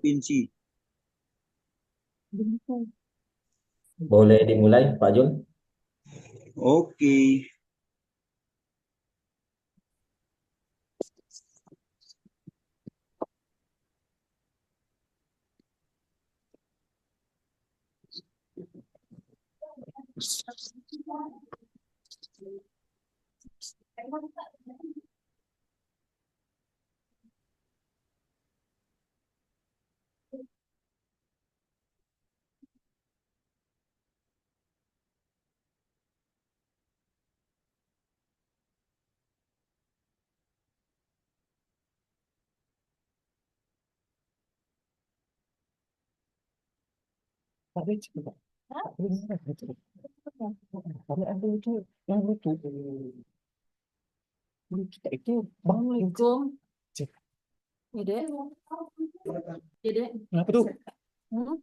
provinsi. Boleh dimulai, Pak Jul? Oke. Assalamualaikum. Ya, Dek. Ya, Dek. Kenapa tuh? Hmm?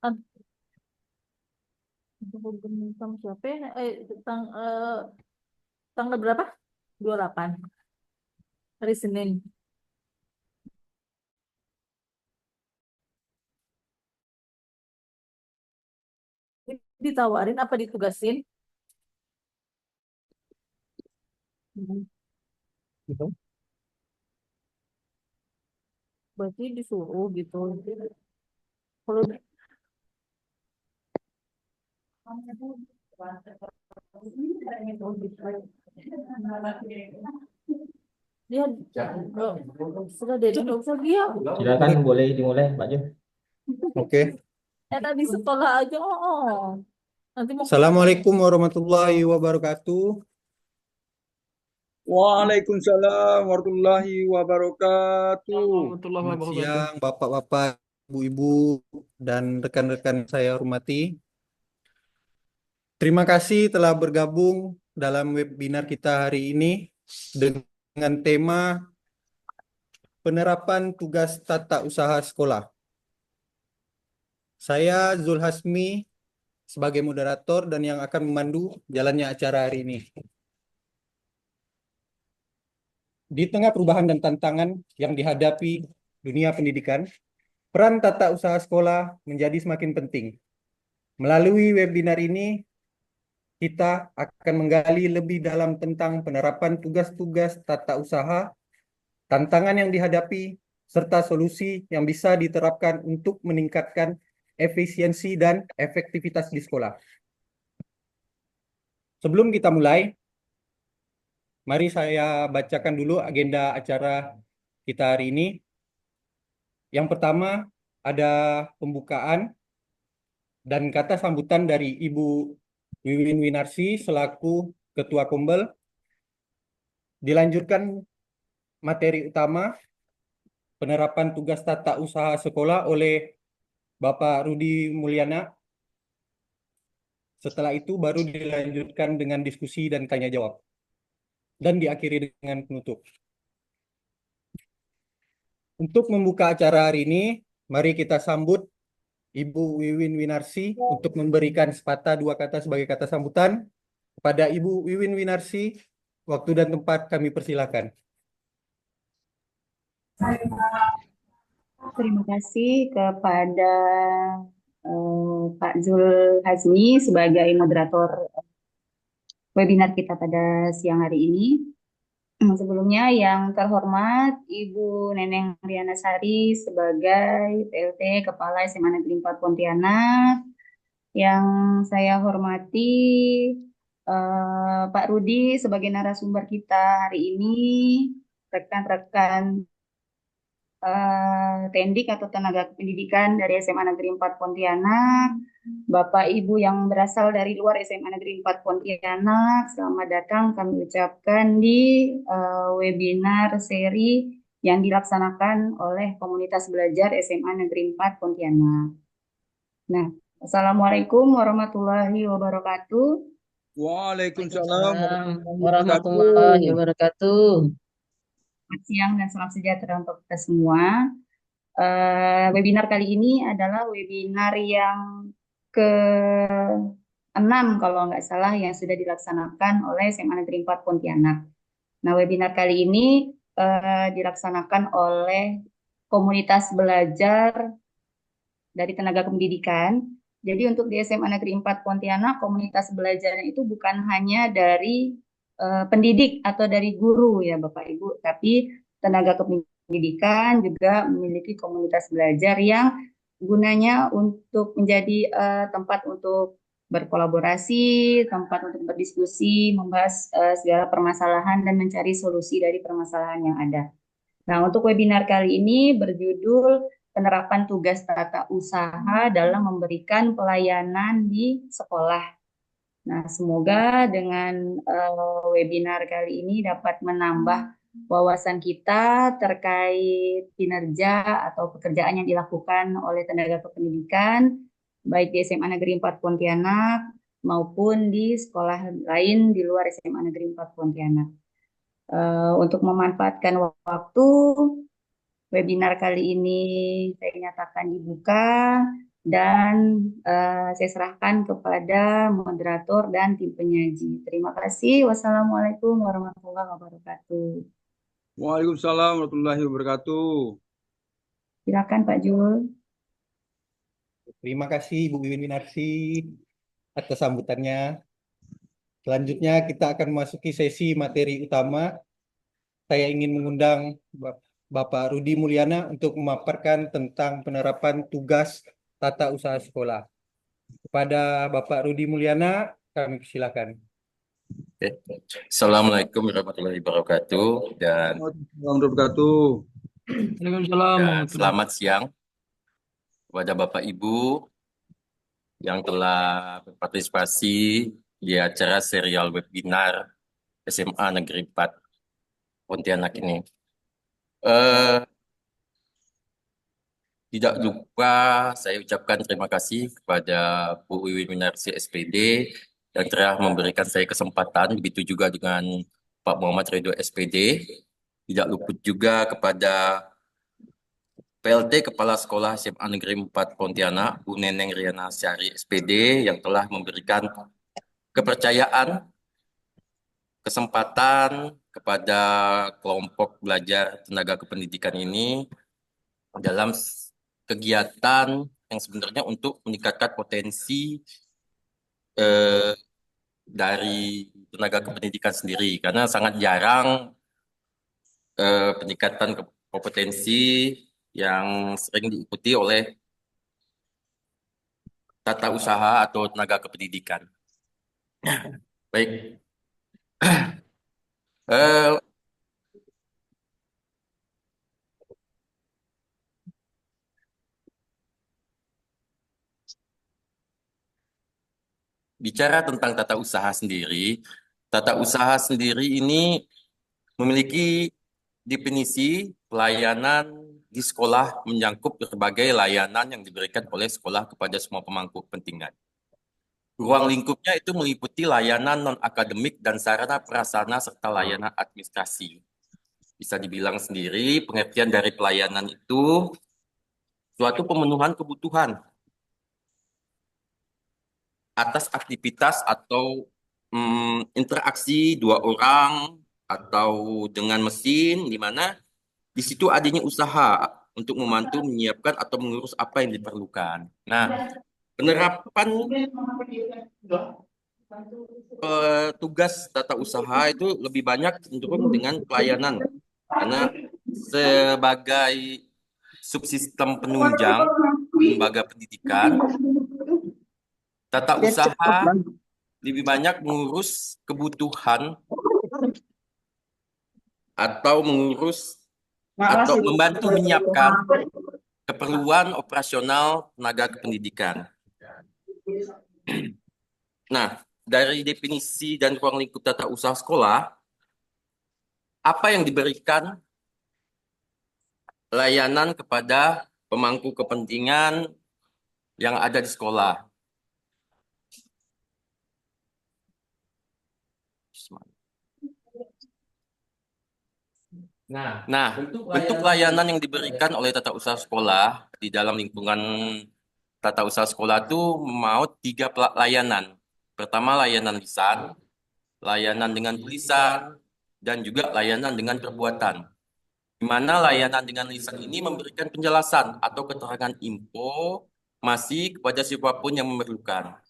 Ah, Tentang siapa ya? Tanggal berapa? 28 hari Senin. Ditawarin apa ditugasin? Hmm. Gitu. Berarti disuruh gitu. Kalau dia sudah deh, nggak usah dia. Silakan, boleh dimulai, Pak Jul. Oke. Di sekolah aja. Oh. Nanti mau Assalamualaikum warahmatullahi wabarakatuh. Waalaikumsalam warahmatullahi wabarakatuh. Warahmatullahi Selamat wabarakatuh. siang, Bapak-bapak, Ibu-ibu, dan rekan-rekan saya hormati. Terima kasih telah bergabung dalam webinar kita hari ini dengan tema penerapan tugas tata usaha sekolah. Saya Zul Hasmi sebagai moderator dan yang akan memandu jalannya acara hari ini. Di tengah perubahan dan tantangan yang dihadapi dunia pendidikan, peran tata usaha sekolah menjadi semakin penting. Melalui webinar ini, kita akan menggali lebih dalam tentang penerapan tugas-tugas tata usaha, tantangan yang dihadapi, serta solusi yang bisa diterapkan untuk meningkatkan efisiensi dan efektivitas di sekolah. Sebelum kita mulai, mari saya bacakan dulu agenda acara kita hari ini. Yang pertama ada pembukaan dan kata sambutan dari Ibu Wiwin Winarsi selaku Ketua Kombel. Dilanjutkan materi utama penerapan tugas tata usaha sekolah oleh Bapak Rudi Mulyana. Setelah itu baru dilanjutkan dengan diskusi dan tanya jawab. Dan diakhiri dengan penutup. Untuk membuka acara hari ini, mari kita sambut Ibu Wiwin Winarsi untuk memberikan sepatah dua kata sebagai kata sambutan. Kepada Ibu Wiwin Winarsi, waktu dan tempat kami persilakan. Terima kasih kepada Pak Zul Hazmi sebagai moderator webinar kita pada siang hari ini. Sebelumnya yang terhormat Ibu Neneng Riana Sari sebagai PLT Kepala SMA Negeri 4 Pontianak. Yang saya hormati Pak Rudi sebagai narasumber kita hari ini, rekan-rekan Tendik atau tenaga pendidikan dari SMA Negeri 4 Pontianak, Bapak Ibu yang berasal dari luar SMA Negeri 4 Pontianak, selamat datang kami ucapkan di webinar seri yang dilaksanakan oleh komunitas belajar SMA Negeri 4 Pontianak. Nah, Assalamualaikum warahmatullahi wabarakatuh. Waalaikumsalam Warahmatullahi wabarakatuh. Selamat siang dan salam sejahtera untuk kita semua. Webinar kali ini adalah webinar yang ke kalau nggak salah yang sudah dilaksanakan oleh SMA Negeri 4 Pontianak. Nah, webinar kali ini dilaksanakan oleh komunitas belajar dari tenaga kependidikan. Jadi untuk di SMA Negeri 4 Pontianak, komunitas belajarnya itu bukan hanya dari pendidik atau dari guru ya Bapak Ibu, tapi tenaga kependidikan juga memiliki komunitas belajar yang gunanya untuk menjadi tempat untuk berkolaborasi, tempat untuk berdiskusi, membahas segala permasalahan dan mencari solusi dari permasalahan yang ada. Nah, untuk webinar kali ini berjudul penerapan tugas tata usaha dalam memberikan pelayanan di sekolah. Nah, semoga dengan webinar kali ini dapat menambah wawasan kita terkait kinerja atau pekerjaan yang dilakukan oleh tenaga kependidikan, baik di SMA Negeri 4 Pontianak maupun di sekolah lain di luar SMA Negeri 4 Pontianak. Untuk memanfaatkan waktu, webinar kali ini saya nyatakan dibuka dan saya serahkan kepada moderator dan tim penyaji. Terima kasih. Wassalamualaikum warahmatullahi wabarakatuh. Waalaikumsalam warahmatullahi wabarakatuh. Silakan Pak Jul. Terima kasih Bu Wiwin Winarsi atas sambutannya. Selanjutnya kita akan memasuki sesi materi utama. Saya ingin mengundang Bapak Rudi Mulyana untuk memaparkan tentang penerapan tugas tata usaha sekolah. Kepada Bapak Rudi Mulyana, kami silakan. Oke. Assalamualaikum warahmatullahi wabarakatuh dan Waalaikumsalam warahmatullahi wabarakatuh. selamat siang kepada Bapak Ibu yang telah berpartisipasi di acara serial webinar SMA Negeri 4 Pontianak ini. Tidak lupa saya ucapkan terima kasih kepada Bu Wiwin Winarsi SPD yang telah memberikan saya kesempatan, begitu juga dengan Pak Muhammad Ridho SPD. Tidak luput juga kepada PLT Kepala Sekolah SMA Negeri 4 Pontianak, Bu Neneng Riana Syari SPD yang telah memberikan kepercayaan, kesempatan kepada kelompok belajar tenaga kependidikan ini dalam kegiatan yang sebenarnya untuk meningkatkan potensi dari tenaga kependidikan sendiri, karena sangat jarang peningkatan kompetensi yang sering diikuti oleh tata usaha atau tenaga kependidikan. Baik. Bicara tentang tata usaha sendiri ini memiliki definisi pelayanan di sekolah menyangkut berbagai layanan yang diberikan oleh sekolah kepada semua pemangku kepentingan. Ruang lingkupnya itu meliputi layanan non-akademik dan sarana prasarana serta layanan administrasi. Bisa dibilang sendiri, pengertian dari pelayanan itu suatu pemenuhan kebutuhan atas aktivitas atau interaksi dua orang atau dengan mesin, di mana di situ adanya usaha untuk membantu menyiapkan atau mengurus apa yang diperlukan. Nah, penerapan tugas tata usaha itu lebih banyak cenderung dengan pelayanan, karena sebagai subsistem penunjang lembaga pendidikan, tata usaha lebih banyak mengurus kebutuhan atau mengurus atau membantu menyiapkan keperluan operasional tenaga kependidikan. Nah, dari definisi dan ruang lingkup tata usaha sekolah, apa yang diberikan layanan kepada pemangku kepentingan yang ada di sekolah? Nah, bentuk layanan yang diberikan oleh tata usaha sekolah di dalam lingkungan tata usaha sekolah itu mau 3 layanan. Pertama, layanan lisan, layanan dengan tulisan, dan juga layanan dengan perbuatan. Di mana layanan dengan lisan ini memberikan penjelasan atau keterangan info masih kepada siapapun yang memerlukan.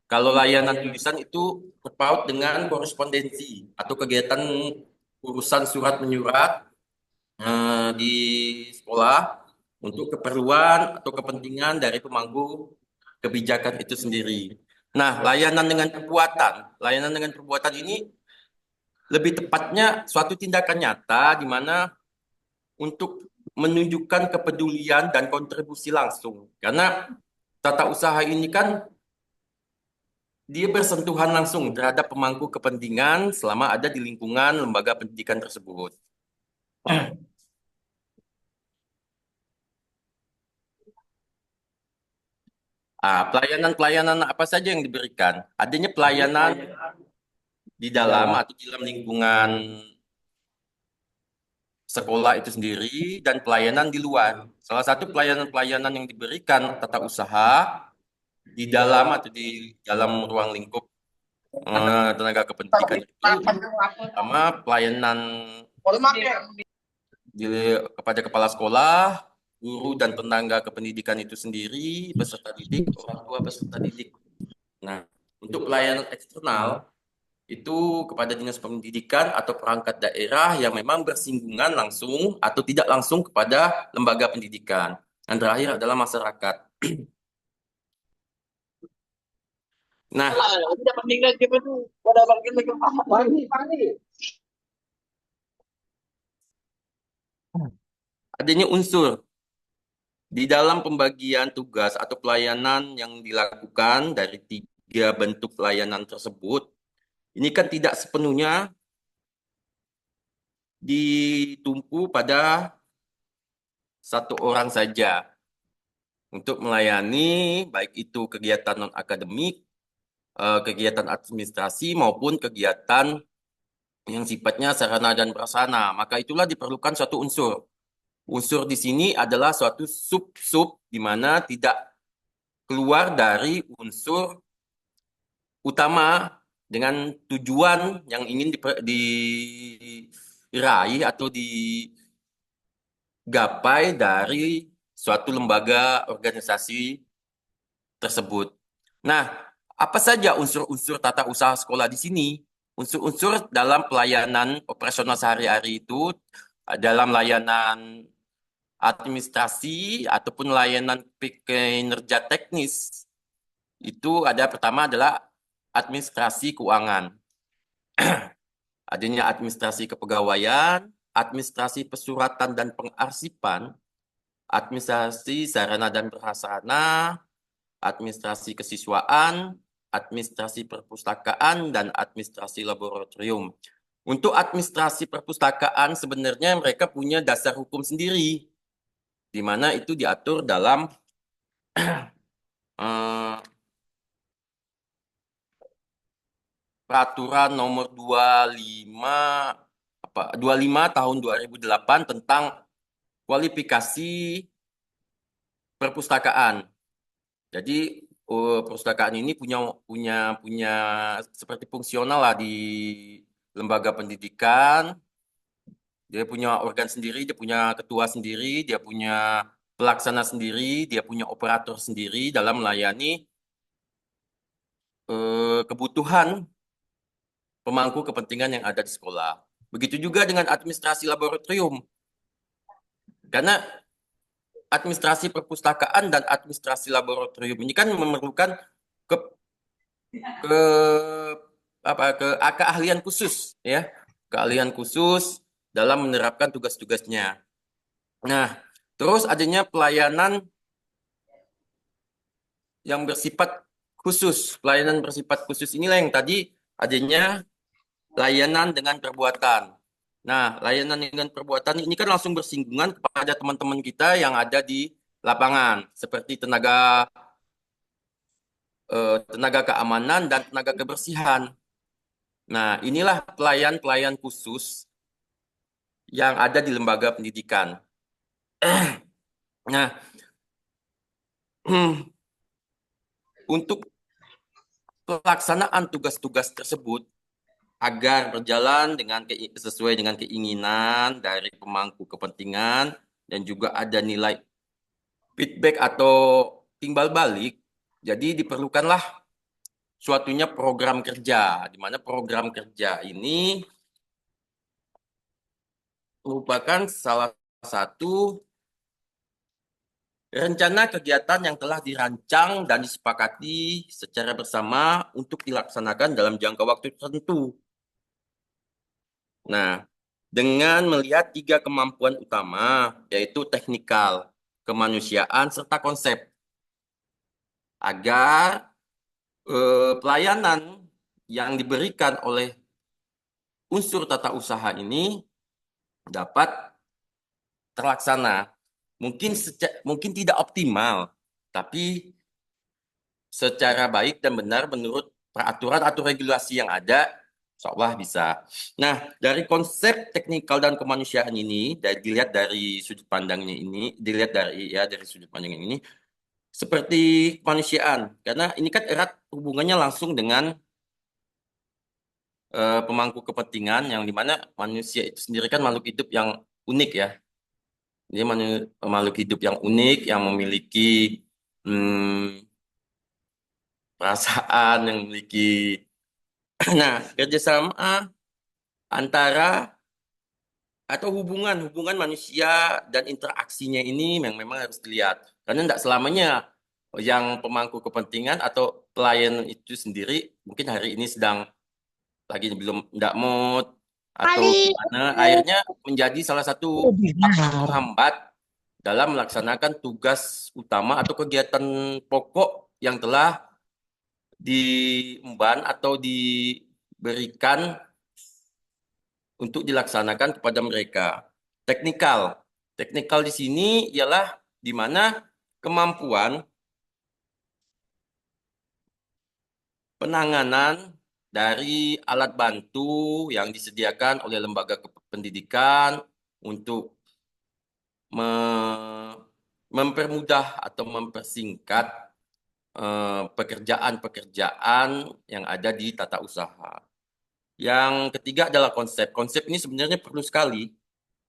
Kalau layanan tulisan itu terpaut dengan korespondensi atau kegiatan urusan surat menyurat di sekolah untuk keperluan atau kepentingan dari pemangku kebijakan itu sendiri. Nah, layanan dengan perbuatan ini lebih tepatnya suatu tindakan nyata di mana untuk menunjukkan kepedulian dan kontribusi langsung. Karena tata usaha ini kan dia bersentuhan langsung terhadap pemangku kepentingan selama ada di lingkungan lembaga pendidikan tersebut. Pelayanan-pelayanan apa saja yang diberikan? Adanya pelayanan di dalam atau di dalam lingkungan sekolah itu sendiri dan pelayanan di luar. Salah satu pelayanan-pelayanan yang diberikan tata usaha di dalam atau di dalam ruang lingkup tenaga kependidikan itu pertama pelayanan kepada kepala sekolah, guru dan tenaga kependidikan itu sendiri, peserta didik, orang tua peserta didik. Nah, untuk pelayanan eksternal itu kepada dinas pendidikan atau perangkat daerah yang memang bersinggungan langsung atau tidak langsung kepada lembaga pendidikan. Yang terakhir adalah masyarakat. Nah, adanya unsur di dalam pembagian tugas atau pelayanan yang dilakukan dari 3 bentuk pelayanan tersebut, ini kan tidak sepenuhnya ditumpu pada satu orang saja untuk melayani baik itu kegiatan non-akademik, kegiatan administrasi maupun kegiatan yang sifatnya sarana dan prasarana. Maka itulah diperlukan suatu unsur. Unsur di sini adalah suatu sub-sub di mana tidak keluar dari unsur utama dengan tujuan yang ingin diraih atau digapai dari suatu lembaga organisasi tersebut. Nah, apa saja unsur-unsur tata usaha sekolah di sini? Unsur-unsur dalam pelayanan operasional sehari-hari itu dalam layanan administrasi ataupun layanan kinerja teknis itu ada pertama adalah administrasi keuangan. Adanya administrasi kepegawaian, administrasi pesuratan dan pengarsipan, administrasi sarana dan prasarana, administrasi kesiswaan, administrasi perpustakaan, dan administrasi laboratorium. Untuk administrasi perpustakaan sebenarnya mereka punya dasar hukum sendiri, di mana itu diatur dalam Peraturan nomor 25 tahun 2008 tentang kualifikasi perpustakaan. Jadi perpustakaan ini punya seperti fungsional lah di lembaga pendidikan. Dia punya organ sendiri, dia punya ketua sendiri, dia punya pelaksana sendiri, dia punya operator sendiri dalam melayani kebutuhan pemangku kepentingan yang ada di sekolah. Begitu juga dengan administrasi laboratorium. Karena administrasi perpustakaan dan administrasi laboratorium ini kan memerlukan keahlian khusus, ya, keahlian khusus dalam menerapkan tugas-tugasnya. Nah, terus adanya pelayanan yang bersifat khusus. Pelayanan bersifat khusus inilah yang tadi adanya layanan dengan perbuatan. Nah, layanan dengan perbuatan ini kan langsung bersinggungan kepada teman-teman kita yang ada di lapangan, seperti tenaga keamanan dan tenaga kebersihan. Nah, inilah pelayan-pelayan khusus yang ada di lembaga pendidikan. Nah, untuk pelaksanaan tugas-tugas tersebut agar berjalan sesuai dengan keinginan dari pemangku kepentingan dan juga ada nilai feedback atau timbal balik. Jadi diperlukanlah suatunya program kerja, di mana program kerja ini merupakan salah satu rencana kegiatan yang telah dirancang dan disepakati secara bersama untuk dilaksanakan dalam jangka waktu tertentu. Nah, dengan melihat 3 kemampuan utama, yaitu teknikal, kemanusiaan, serta konsep, agar pelayanan yang diberikan oleh unsur tata usaha ini dapat terlaksana. Mungkin tidak optimal, tapi secara baik dan benar menurut peraturan atau regulasi yang ada, insya Allah bisa. Nah, dari konsep teknikal dan kemanusiaan ini, dilihat dari sudut pandangnya ini, dari sudut pandang ini, seperti kemanusiaan, karena ini kan erat hubungannya langsung dengan pemangku kepentingan, yang dimana manusia itu sendiri kan makhluk hidup yang unik ya. Dia makhluk hidup yang unik, yang memiliki perasaan, yang memiliki nah, kerjasama antara atau hubungan manusia dan interaksinya ini memang harus dilihat. Karena tidak selamanya yang pemangku kepentingan atau pelayan itu sendiri mungkin hari ini sedang lagi belum tidak mood atau gimana, akhirnya menjadi salah satu penghambat dalam melaksanakan tugas utama atau kegiatan pokok yang telah diemban atau diberikan untuk dilaksanakan kepada mereka. Teknikal di sini ialah di mana kemampuan penanganan dari alat bantu yang disediakan oleh lembaga pendidikan untuk mempermudah atau mempersingkat pekerjaan-pekerjaan yang ada di tata usaha. Yang ketiga adalah konsep. Konsep ini sebenarnya perlu sekali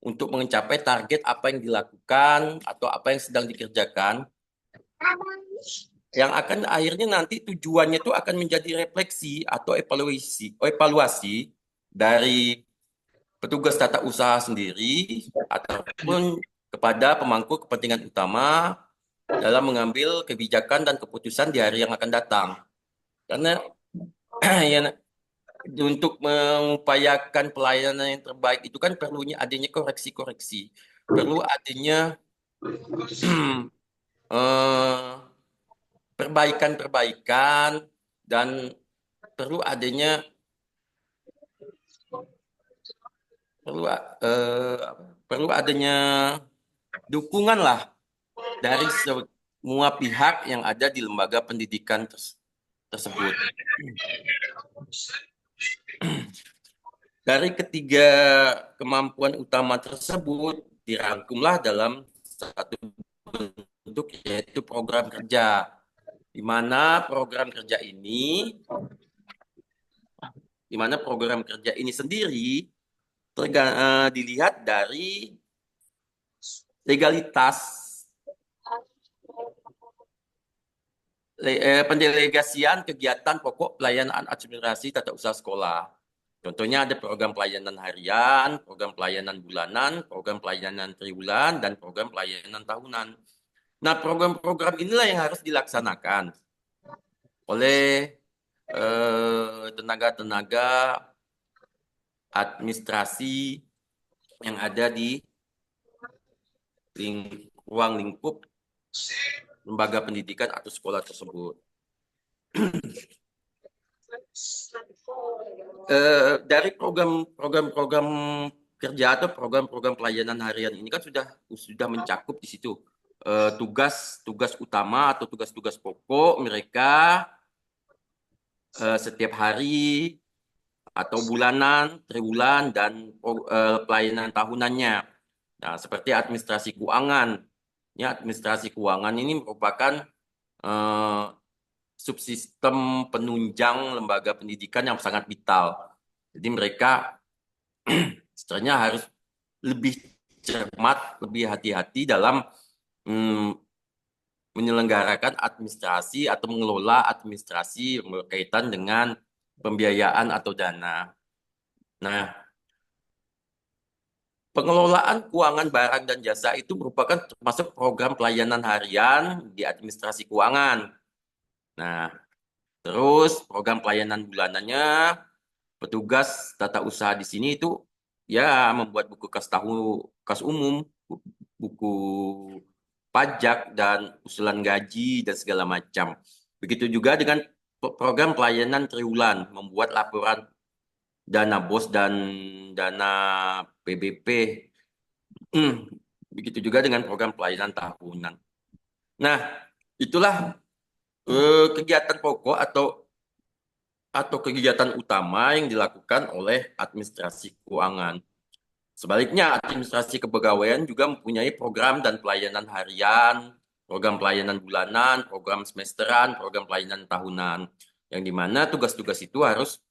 untuk mencapai target apa yang dilakukan atau apa yang sedang dikerjakan, yang akan akhirnya nanti tujuannya itu akan menjadi refleksi atau evaluasi dari petugas tata usaha sendiri ataupun kepada pemangku kepentingan utama dalam mengambil kebijakan dan keputusan di hari yang akan datang. Karena ya, untuk mengupayakan pelayanan yang terbaik itu kan perlunya adanya koreksi-koreksi, perlu adanya perbaikan-perbaikan, dan perlu adanya dukungan lah dari semua pihak yang ada di lembaga pendidikan tersebut. Dari ketiga kemampuan utama tersebut dirangkumlah dalam satu bentuk, yaitu program kerja, di mana program kerja ini sendiri dilihat dari legalitas pendelegasian kegiatan pokok pelayanan administrasi tata usaha sekolah. Contohnya ada program pelayanan harian, program pelayanan bulanan, program pelayanan triwulan, dan program pelayanan tahunan. Nah, program-program inilah yang harus dilaksanakan oleh tenaga-tenaga administrasi yang ada di ruang lingkup lembaga pendidikan atau sekolah tersebut. Dari program-program kerja atau program-program pelayanan harian ini kan sudah mencakup di situ tugas utama atau tugas-tugas pokok mereka setiap hari atau bulanan, triwulan, dan pelayanan tahunannya. Nah, seperti administrasi keuangan. Ya, administrasi keuangan ini merupakan subsistem penunjang lembaga pendidikan yang sangat vital. Jadi mereka sebenarnya harus lebih cermat, lebih hati-hati dalam menyelenggarakan administrasi atau mengelola administrasi yang berkaitan dengan pembiayaan atau dana. Nah, pengelolaan keuangan barang dan jasa itu merupakan termasuk program pelayanan harian di administrasi keuangan. Nah, terus program pelayanan bulanannya, petugas tata usaha di sini itu ya membuat buku kas tahu, kas umum, buku pajak dan usulan gaji dan segala macam. Begitu juga dengan program pelayanan triwulan, membuat laporan dana BOS dan dana PBP. Begitu juga dengan program pelayanan tahunan. Nah, itulah kegiatan pokok atau kegiatan utama yang dilakukan oleh administrasi keuangan. Sebaliknya, administrasi kepegawaian juga mempunyai program dan pelayanan harian, program pelayanan bulanan, program semesteran, program pelayanan tahunan, yang dimana tugas-tugas itu harus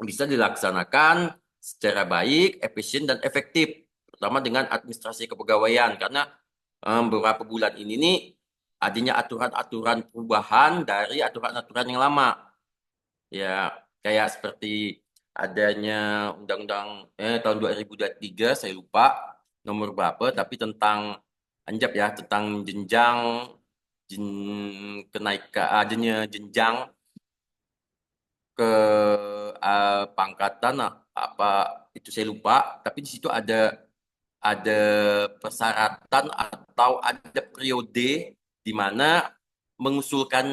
bisa dilaksanakan secara baik, efisien, dan efektif, terutama dengan administrasi kepegawaian, karena beberapa bulan ini nih adanya aturan-aturan perubahan dari aturan-aturan yang lama. Ya, kayak seperti adanya undang-undang tahun 2023, saya lupa nomor berapa, tapi tentang anjap ya, tentang kenaikan adanya jenjang ke pangkatan apa itu saya lupa, tapi di situ ada persyaratan atau ada periode di mana mengusulkan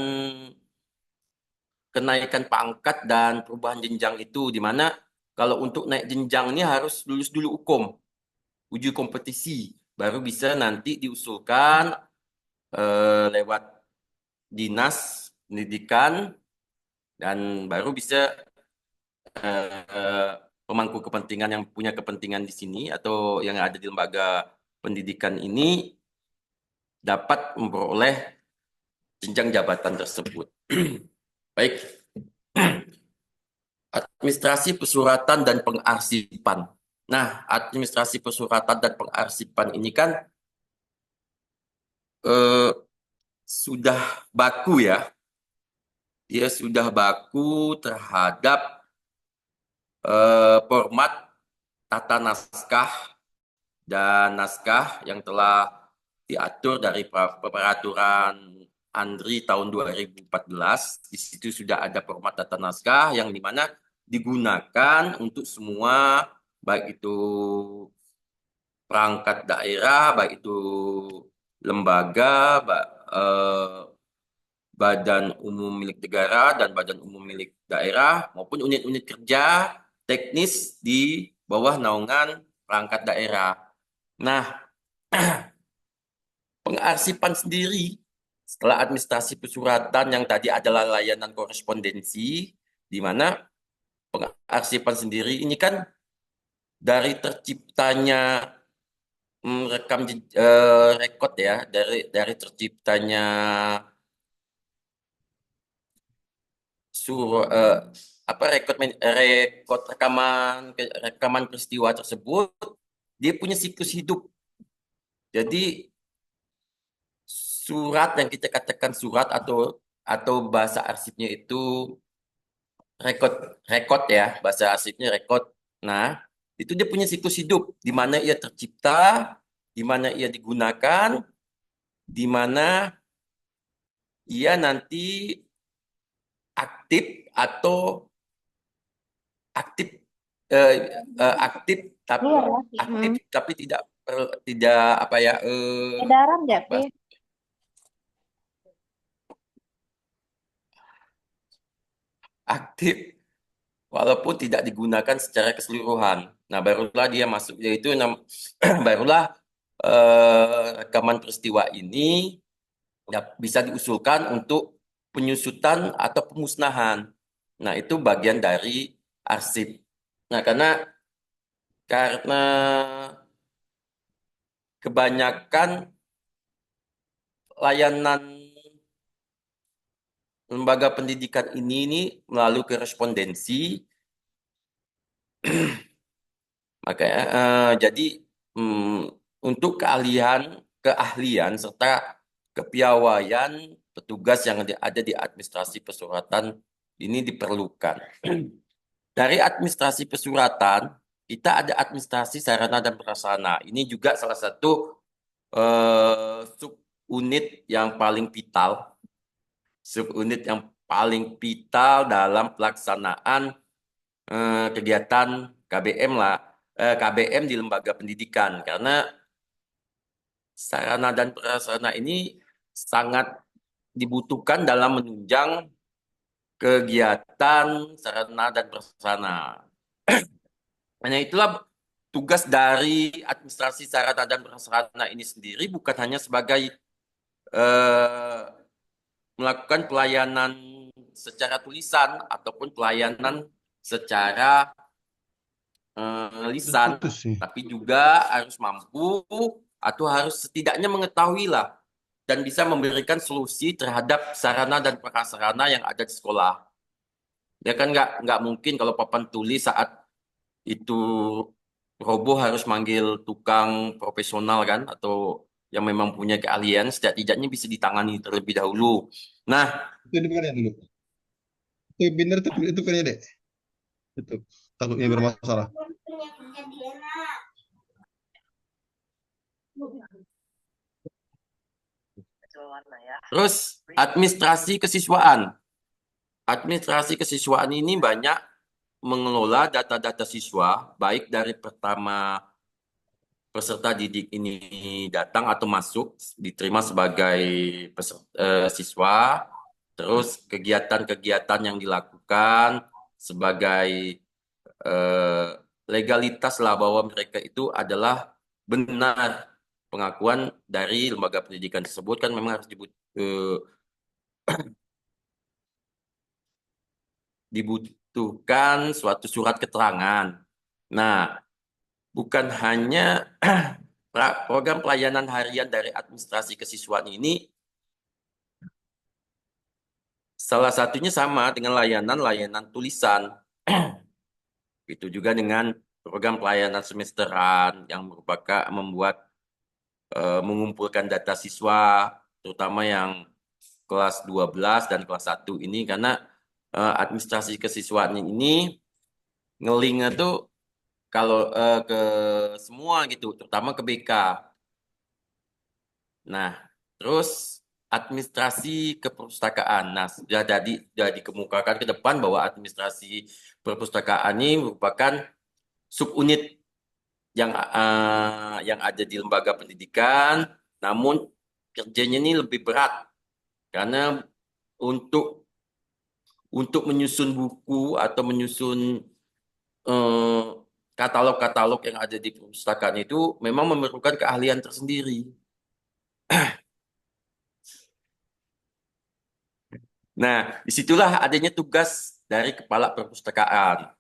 kenaikan pangkat dan perubahan jenjang itu, di mana kalau untuk naik jenjang ini harus lulus dulu uji kompetisi, baru bisa nanti diusulkan lewat dinas pendidikan, dan baru bisa pemangku kepentingan yang punya kepentingan di sini atau yang ada di lembaga pendidikan ini dapat memperoleh jenjang jabatan tersebut. Baik. Administrasi pesuratan dan pengarsipan. Nah, administrasi pesuratan dan pengarsipan ini kan sudah baku ya. Dia sudah baku terhadap format tata naskah dan naskah yang telah diatur dari peraturan Andri tahun 2014. Di situ sudah ada format tata naskah yang dimana digunakan untuk semua, baik itu perangkat daerah, baik itu lembaga, badan umum milik negara dan badan umum milik daerah, maupun unit-unit kerja teknis di bawah naungan perangkat daerah. Nah, pengarsipan sendiri setelah administrasi pesuratan yang tadi adalah layanan korespondensi, di mana pengarsipan sendiri ini kan dari terciptanya rekod ya, dari terciptanya rekod rekaman peristiwa tersebut, dia punya siklus hidup. Jadi surat yang kita katakan surat atau bahasa arsipnya itu rekod ya, bahasa arsipnya rekod. Nah, itu dia punya siklus hidup, di mana ia tercipta, di mana ia digunakan, di mana ia nanti aktif atau aktif aktif tapi tidak apa ya Edaran ya, Pi? aktif walaupun tidak digunakan secara keseluruhan. Nah, barulah dia masuk, yaitu barulah rekaman peristiwa ini bisa diusulkan untuk penyusutan atau pemusnahan. Nah, itu bagian dari arsip. Nah, karena kebanyakan layanan lembaga pendidikan ini melalui korespondensi. Makanya jadi untuk keahlian serta kepiawaian petugas yang ada di administrasi pesuratan ini diperlukan. Dari administrasi pesuratan, kita ada administrasi sarana dan prasarana. Ini juga salah satu subunit yang paling vital, dalam pelaksanaan kegiatan KBM di lembaga pendidikan, karena sarana dan prasarana ini sangat dibutuhkan dalam menunjang kegiatan sarana dan prasarana. Hanya itulah tugas dari administrasi sarana dan prasarana ini sendiri bukan hanya sebagai melakukan pelayanan secara tulisan ataupun pelayanan secara lisan, tapi juga harus mampu atau harus setidaknya mengetahui lah dan bisa memberikan solusi terhadap sarana dan prasarana yang ada di sekolah. Ya kan nggak mungkin kalau papan tulis saat itu roboh harus manggil tukang profesional kan, atau yang memang punya keahlian, setidaknya bisa ditangani terlebih dahulu. Nah, Itu dibuka dulu. Itu bener tuh, itu kan ya, Dek. Itu takutnya bermasalah. terus administrasi kesiswaan. Administrasi kesiswaan ini banyak mengelola data-data siswa, baik dari pertama peserta didik ini datang atau masuk, diterima sebagai siswa, terus kegiatan-kegiatan yang dilakukan sebagai legalitas lah bahwa mereka itu adalah benar pengakuan dari lembaga pendidikan tersebut, kan memang harus dibutuhkan suatu surat keterangan. Nah, bukan hanya program pelayanan harian dari administrasi kesiswaan ini, salah satunya sama dengan layanan tulisan. Itu juga dengan program pelayanan semesteran yang merupakan mengumpulkan data siswa, terutama yang kelas 12 dan kelas 1 ini, karena administrasi kesiswaan ini ngelingnya tuh kalau ke semua gitu, terutama ke BK. Nah, terus administrasi keperpustakaan. Nah, sudah dikemukakan ke depan bahwa administrasi perpustakaan ini merupakan subunit yang ada di lembaga pendidikan, namun kerjanya ini lebih berat karena untuk menyusun buku atau menyusun katalog-katalog yang ada di perpustakaan itu memang memerlukan keahlian tersendiri. Nah, disitulah adanya tugas dari kepala perpustakaan,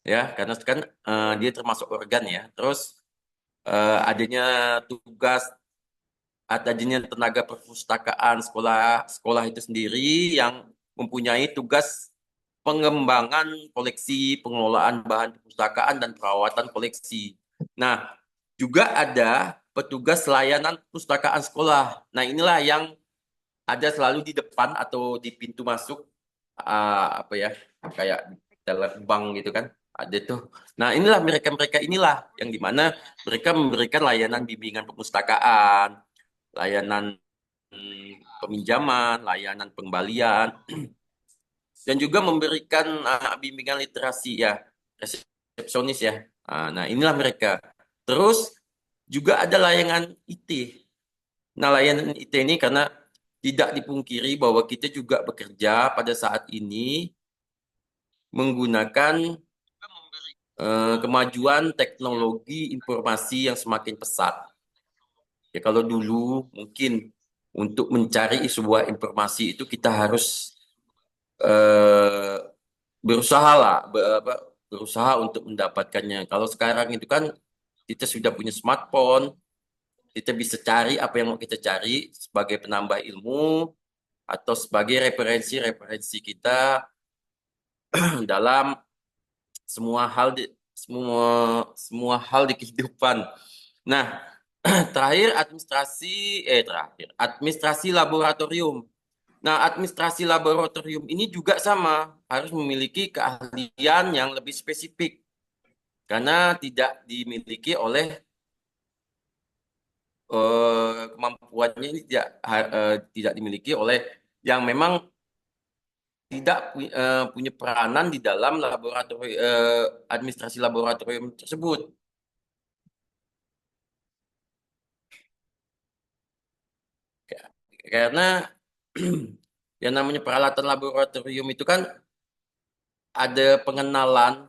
ya, karena kan dia termasuk organ ya. Terus adanya tugas adanya tenaga perpustakaan sekolah itu sendiri yang mempunyai tugas pengembangan koleksi, pengelolaan bahan perpustakaan dan perawatan koleksi. Nah, juga ada petugas layanan perpustakaan sekolah. Nah, inilah yang ada selalu di depan atau di pintu masuk kayak teller bank gitu kan, ada tuh. Nah, inilah mereka inilah yang dimana mereka memberikan layanan bimbingan perpustakaan, layanan peminjaman, layanan pengembalian, dan juga memberikan bimbingan literasi ya, resepsionis ya. Nah, inilah mereka. Terus juga ada layanan IT. Nah, layanan IT ini karena tidak dipungkiri bahwa kita juga bekerja pada saat ini menggunakan kemajuan teknologi informasi yang semakin pesat. Ya, kalau dulu mungkin untuk mencari sebuah informasi itu kita harus berusaha untuk mendapatkannya. Kalau sekarang itu kan kita sudah punya smartphone, kita bisa cari apa yang mau kita cari sebagai penambah ilmu, atau sebagai referensi-referensi kita dalam semua hal di semua hal di kehidupan. Nah, terakhir administrasi laboratorium. Nah, administrasi laboratorium ini juga sama, harus memiliki keahlian yang lebih spesifik karena tidak dimiliki oleh kemampuannya ini tidak dimiliki oleh yang memang tidak punya peranan di dalam administrasi laboratorium tersebut. Karena yang namanya peralatan laboratorium itu kan ada pengenalan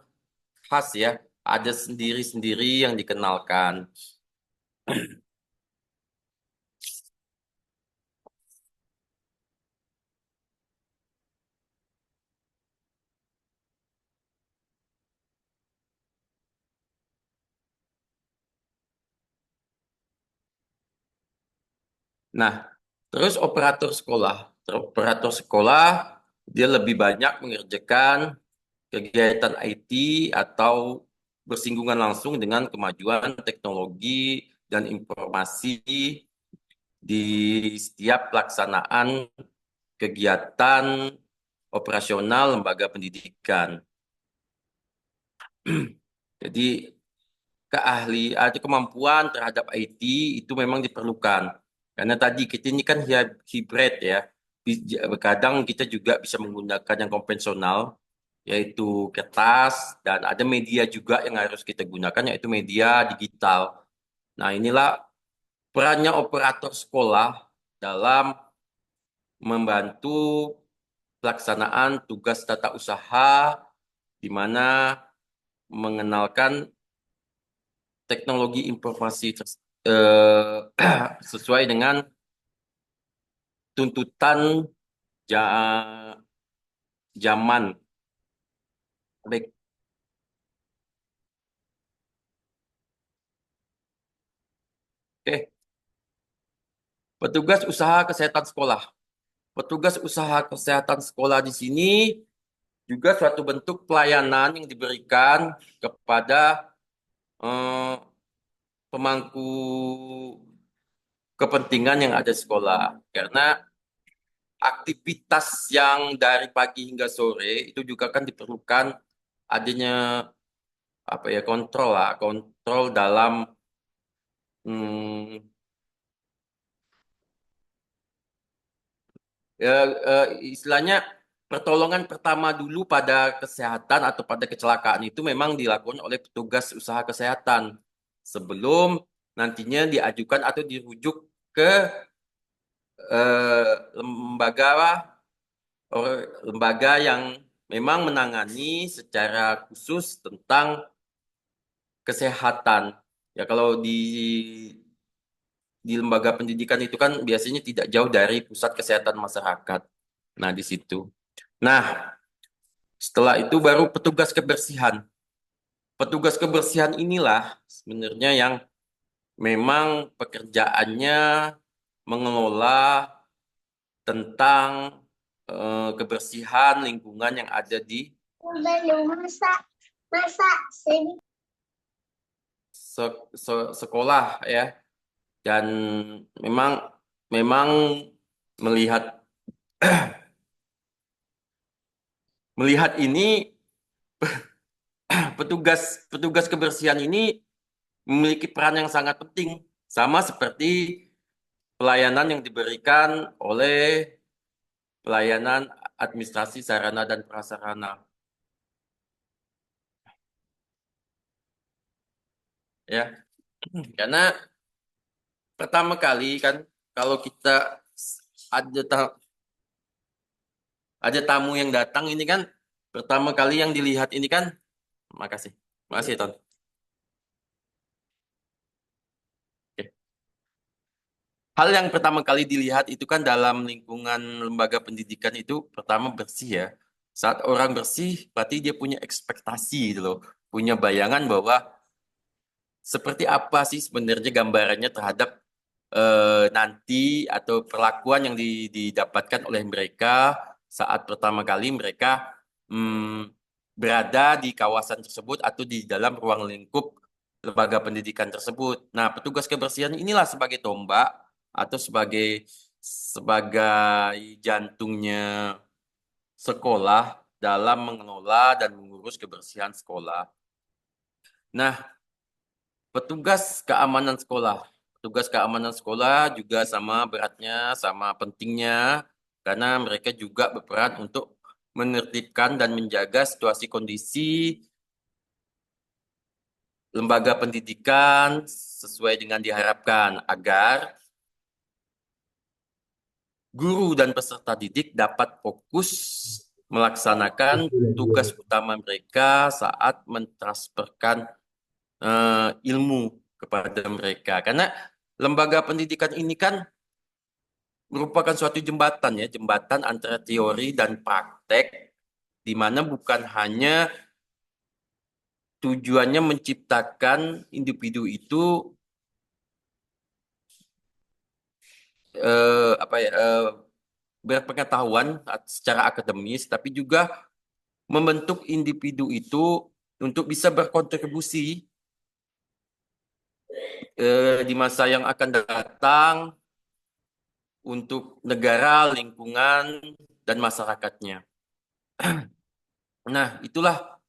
khas ya, ada sendiri-sendiri yang dikenalkan. Nah, terus operator sekolah. Operator sekolah dia lebih banyak mengerjakan kegiatan IT atau bersinggungan langsung dengan kemajuan teknologi dan informasi di setiap pelaksanaan kegiatan operasional lembaga pendidikan. Jadi keahlian atau kemampuan terhadap IT itu memang diperlukan. Karena tadi kita ini kan hybrid ya. Kadang kita juga bisa menggunakan yang konvensional, yaitu kertas, dan ada media juga yang harus kita gunakan, yaitu media digital. Nah, inilah perannya operator sekolah dalam membantu pelaksanaan tugas tata usaha, di mana mengenalkan teknologi informasi sesuai dengan tuntutan zaman. Baik. Oke. Petugas usaha kesehatan sekolah. Petugas usaha kesehatan sekolah di sini juga suatu bentuk pelayanan yang diberikan kepada pemangku kepentingan yang ada di sekolah. Karena aktivitas yang dari pagi hingga sore itu juga kan diperlukan adanya kontrol dalam istilahnya pertolongan pertama dulu pada kesehatan atau pada kecelakaan itu memang dilakukan oleh petugas usaha kesehatan sebelum nantinya diajukan atau dirujuk ke lembaga yang memang menangani secara khusus tentang kesehatan. Ya kalau di lembaga pendidikan itu kan biasanya tidak jauh dari pusat kesehatan masyarakat. Nah, di situ. Nah, setelah itu baru petugas kebersihan. Petugas kebersihan inilah sebenarnya yang memang pekerjaannya mengelola tentang kebersihan lingkungan yang ada di sekolah ya. Dan memang melihat ini petugas kebersihan ini memiliki peran yang sangat penting, sama seperti pelayanan yang diberikan oleh pelayanan administrasi sarana dan prasarana. Ya, karena pertama kali kan kalau kita ada tamu yang datang ini kan pertama kali yang dilihat ini kan, makasih Ton. Hal yang pertama kali dilihat itu kan dalam lingkungan lembaga pendidikan itu pertama bersih ya. Saat orang bersih, berarti dia punya ekspektasi gitu loh. Punya bayangan bahwa seperti apa sih sebenarnya gambarannya terhadap nanti atau perlakuan yang didapatkan oleh mereka saat pertama kali mereka berada di kawasan tersebut atau di dalam ruang lingkup lembaga pendidikan tersebut. Nah, petugas kebersihan inilah sebagai tombak atau sebagai jantungnya sekolah dalam mengelola dan mengurus kebersihan sekolah. Nah, petugas keamanan sekolah. Petugas keamanan sekolah juga sama beratnya, sama pentingnya, karena mereka juga berperan untuk menertibkan dan menjaga situasi kondisi lembaga pendidikan sesuai dengan diharapkan, agar guru dan peserta didik dapat fokus melaksanakan tugas utama mereka saat mentransferkan ilmu kepada mereka. Karena lembaga pendidikan ini kan merupakan suatu jembatan ya, jembatan antara teori dan praktek, di mana bukan hanya tujuannya menciptakan individu itu berpengetahuan secara akademis, tapi juga membentuk individu itu untuk bisa berkontribusi di masa yang akan datang untuk negara, lingkungan, dan masyarakatnya. Nah, itulah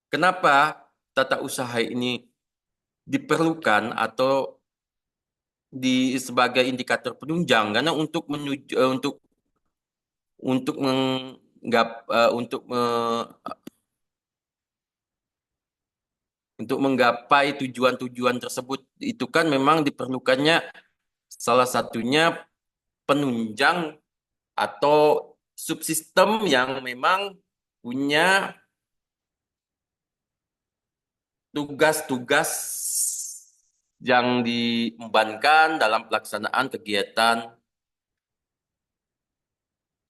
kenapa tata usaha ini diperlukan atau sebagai indikator penunjang, karena untuk menuju untuk menggapai tujuan-tujuan tersebut itu kan memang diperlukannya salah satunya penunjang atau subsistem yang memang punya tugas-tugas yang diembankan dalam pelaksanaan kegiatan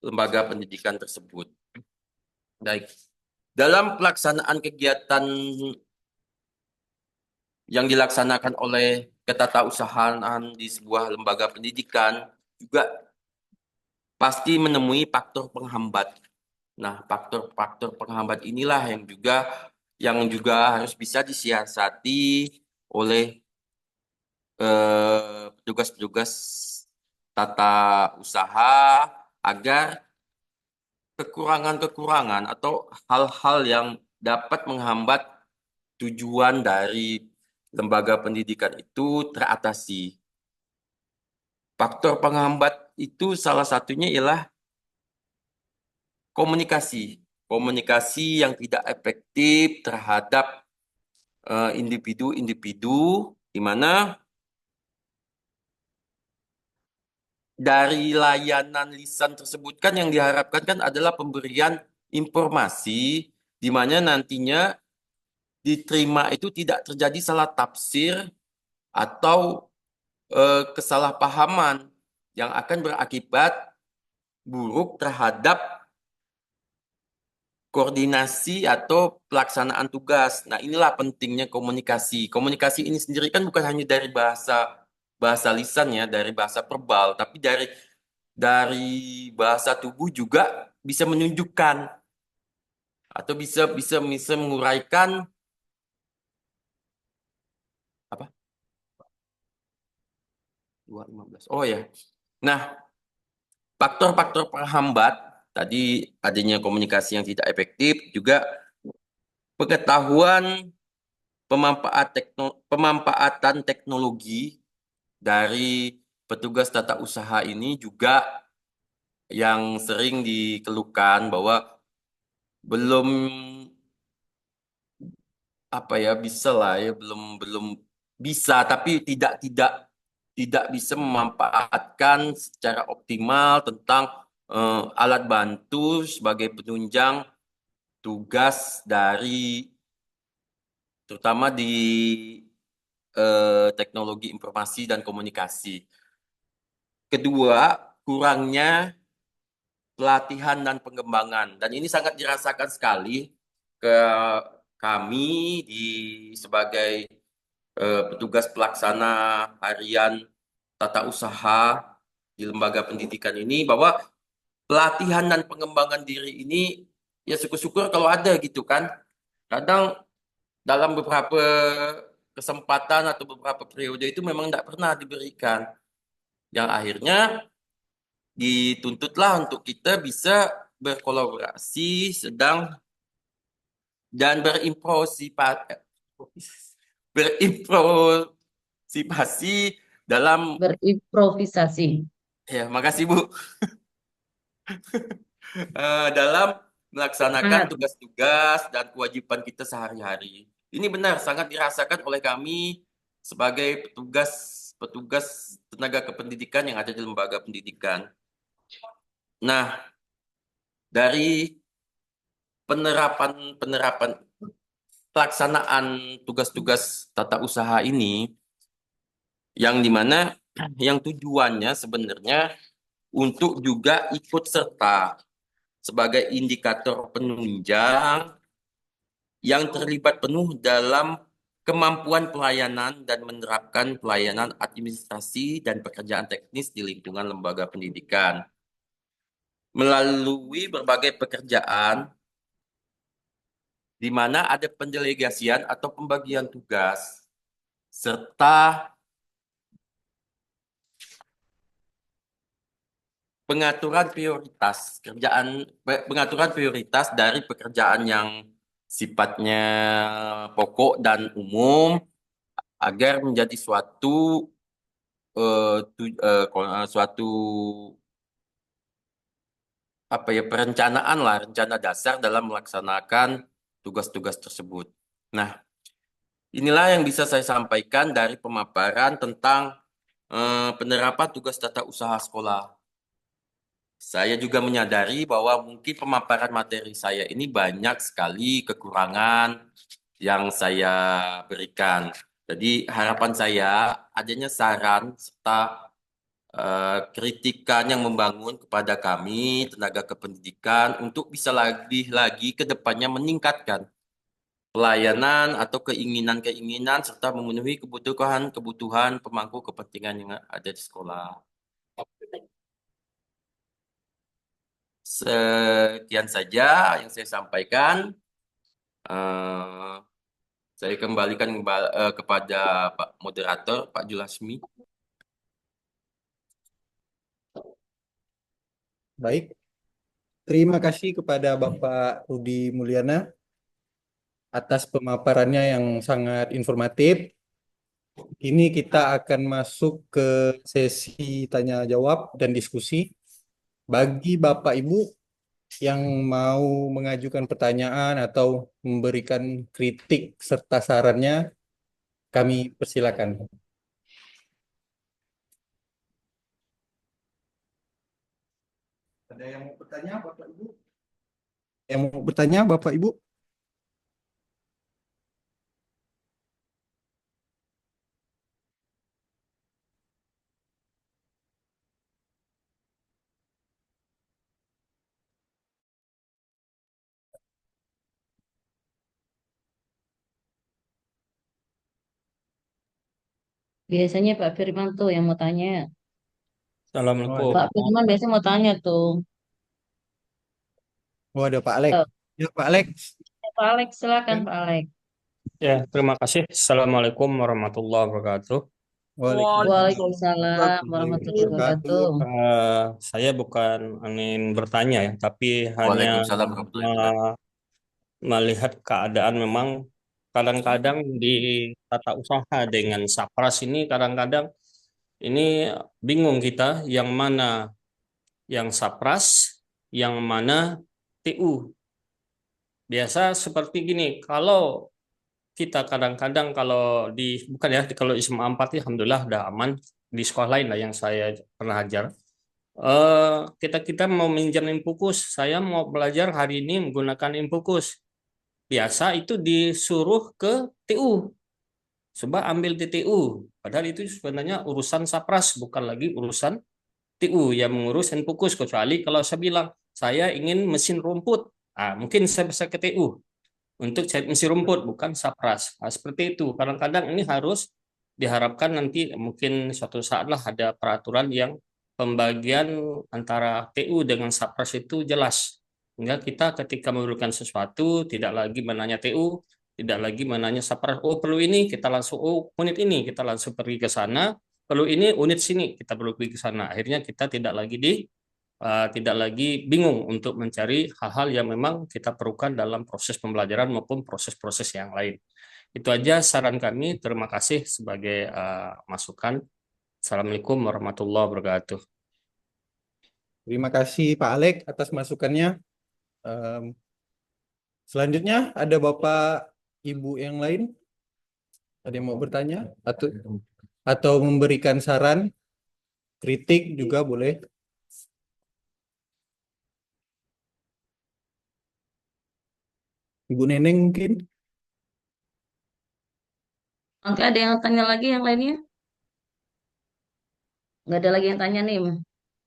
lembaga pendidikan tersebut. Baik. Dalam pelaksanaan kegiatan yang dilaksanakan oleh ketatausahaan di sebuah lembaga pendidikan juga pasti menemui faktor penghambat. Nah, faktor-faktor penghambat inilah yang juga harus bisa disiasati oleh petugas-petugas tata usaha agar kekurangan-kekurangan atau hal-hal yang dapat menghambat tujuan dari lembaga pendidikan itu teratasi. Faktor penghambat itu salah satunya ialah komunikasi. Komunikasi yang tidak efektif terhadap individu-individu, di mana dari layanan lisan tersebut kan yang diharapkan kan adalah pemberian informasi, di mana nantinya diterima itu tidak terjadi salah tafsir atau kesalahpahaman yang akan berakibat buruk terhadap koordinasi atau pelaksanaan tugas. Nah, inilah pentingnya komunikasi. Komunikasi ini sendiri kan bukan hanya dari bahasa lisan ya, dari bahasa verbal, tapi dari bahasa tubuh juga bisa menunjukkan atau bisa menguraikan apa? 215. Oh ya. Nah, faktor-faktor penghambat tadi adanya komunikasi yang tidak efektif, juga pengetahuan pemanfaatan teknologi dari petugas tata usaha ini juga yang sering dikeluhkan bahwa belum bisa lah ya, belum bisa, tapi tidak bisa memanfaatkan secara optimal tentang alat bantu sebagai penunjang tugas terutama di teknologi informasi dan komunikasi. Kedua, kurangnya pelatihan dan pengembangan. Dan ini sangat dirasakan sekali ke kami sebagai petugas pelaksana harian tata usaha di lembaga pendidikan ini, bahwa pelatihan dan pengembangan diri ini ya syukur-syukur kalau ada gitu kan. Kadang dalam beberapa kesempatan atau beberapa periode itu memang tidak pernah diberikan. Yang akhirnya dituntutlah untuk kita bisa berkolaborasi dan berimprovisasi dalam Berimprovisasi. ya makasih Bu. Dalam melaksanakan Semangat. tugas-tugas dan kewajiban kita sehari-hari. Ini benar sangat dirasakan oleh kami sebagai petugas tenaga kependidikan yang ada di lembaga pendidikan. Nah, dari penerapan pelaksanaan tugas-tugas tata usaha ini, yang dimana yang tujuannya sebenarnya untuk juga ikut serta sebagai indikator penunjang yang terlibat penuh dalam kemampuan pelayanan dan menerapkan pelayanan administrasi dan pekerjaan teknis di lingkungan lembaga pendidikan. Melalui berbagai pekerjaan di mana ada pendelegasian atau pembagian tugas, serta pengaturan prioritas dari pekerjaan yang sifatnya pokok dan umum agar menjadi suatu perencanaan lah, rencana dasar dalam melaksanakan tugas-tugas tersebut. Nah, inilah yang bisa saya sampaikan dari pemaparan tentang penerapan tugas tata usaha sekolah. Saya juga menyadari bahwa mungkin pemaparan materi saya ini banyak sekali kekurangan yang saya berikan. Jadi harapan saya adanya saran serta kritikan yang membangun kepada kami, tenaga kependidikan, untuk bisa lebih lagi ke depannya meningkatkan pelayanan atau keinginan-keinginan serta memenuhi kebutuhan pemangku kepentingan yang ada di sekolah. Sekian saja yang saya sampaikan. Saya kembalikan kepada Pak Moderator, Pak Julasmi. Baik, terima kasih kepada Bapak Rudi Mulyana atas pemaparannya yang sangat informatif. Ini kita akan masuk ke sesi tanya jawab dan diskusi. Bagi Bapak Ibu yang mau mengajukan pertanyaan atau memberikan kritik serta sarannya, kami persilakan. Ada yang mau bertanya, Bapak Ibu? Yang mau bertanya, Bapak Ibu? Biasanya Pak Firman tuh yang mau tanya. Assalamualaikum. Pak Firman biasanya mau tanya tuh. Oh, ada Pak Alex. Oh, Ya, Pak Alex. Pak Alex, silakan Pak Alex. Ya, terima kasih. Assalamualaikum warahmatullahi wabarakatuh. Waalaikumsalam warahmatullahi wabarakatuh. Saya bukan ingin bertanya ya, tapi hanya Waalaikumsalam warahmatullahi wabarakatuh. melihat keadaan memang kadang-kadang di tata usaha dengan Sapras ini kadang-kadang ini bingung kita yang mana yang Sapras, yang mana TU. Biasa seperti gini, kalau kita kadang-kadang kalau bukan ya, kalau di SMA 4 ya, alhamdulillah udah aman. Di sekolah lain lah yang saya pernah ajar. Kita mau minjam Infokus, saya mau belajar hari ini menggunakan Infokus. Biasa itu disuruh ke TU. Coba ambil di TU. Padahal itu sebenarnya urusan Sapras, bukan lagi urusan TU yang mengurus Infokus. Kecuali kalau saya bilang, saya ingin mesin rumput. Mungkin saya bisa ke TU untuk cari mesin rumput, bukan Sapras. Seperti itu. Kadang-kadang ini harus diharapkan nanti mungkin suatu saat lah ada peraturan yang pembagian antara TU dengan Sapras itu jelas. Sehingga kita ketika memberikan sesuatu tidak lagi menanya TU, tidak lagi menanya Sapras. Oh perlu ini kita langsung, oh unit ini kita langsung pergi ke sana. Perlu ini unit sini kita perlu pergi ke sana. Akhirnya kita tidak lagi bingung untuk mencari hal-hal yang memang kita perlukan dalam proses pembelajaran maupun proses-proses yang lain. Itu aja saran kami. Terima kasih sebagai masukan. Assalamualaikum warahmatullahi wabarakatuh. Terima kasih Pak Alek atas masukannya. Selanjutnya ada Bapak Ibu yang lain? Ada yang mau bertanya atau memberikan saran, kritik juga boleh. Ibu Neneng mungkin? Oke, ada yang tanya lagi yang lainnya? Nggak ada lagi yang tanya nih.